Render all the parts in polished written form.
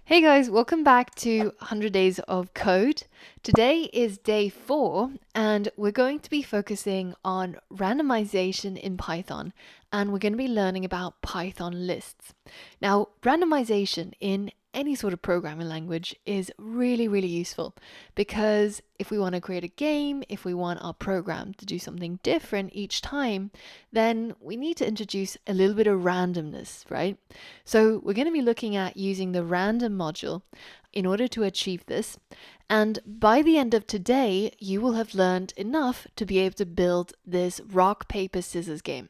Hey guys, welcome back to 100 Days of Code. Today is day 4 and we're going to be focusing on randomization in Python, and we're going to be learning about Python lists. Now, randomization in any sort of programming language is really useful because if we want to create a game, if we want our program to do something different each time, then we need to introduce a little bit of randomness, right? So we're going to be looking at using the random module in order to achieve this. And by the end of today, you will have learned enough to be able to build this rock, paper, scissors game.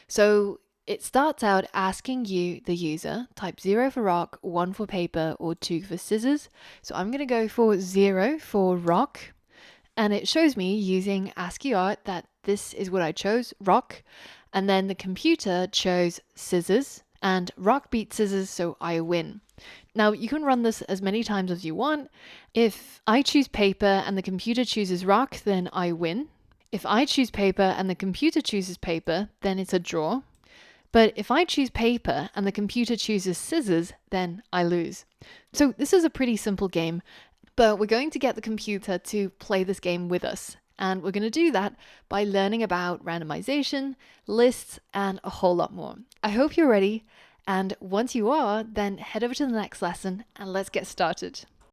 So it starts out asking you, the user, type 0 for rock, 1 for paper, or 2 for scissors. So I'm going to go for 0 for rock. And it shows me using ASCII art that this is what I chose, rock. And then the computer chose scissors, and rock beat scissors, so I win. Now you can run this as many times as you want. If I choose paper and the computer chooses rock, then I win. If I choose paper and the computer chooses paper, then it's a draw. But if I choose paper and the computer chooses scissors, then I lose. So this is a pretty simple game, but we're going to get the computer to play this game with us. And we're going to do that by learning about randomization, lists, and a whole lot more. I hope you're ready. And once you are, then head over to the next lesson and let's get started.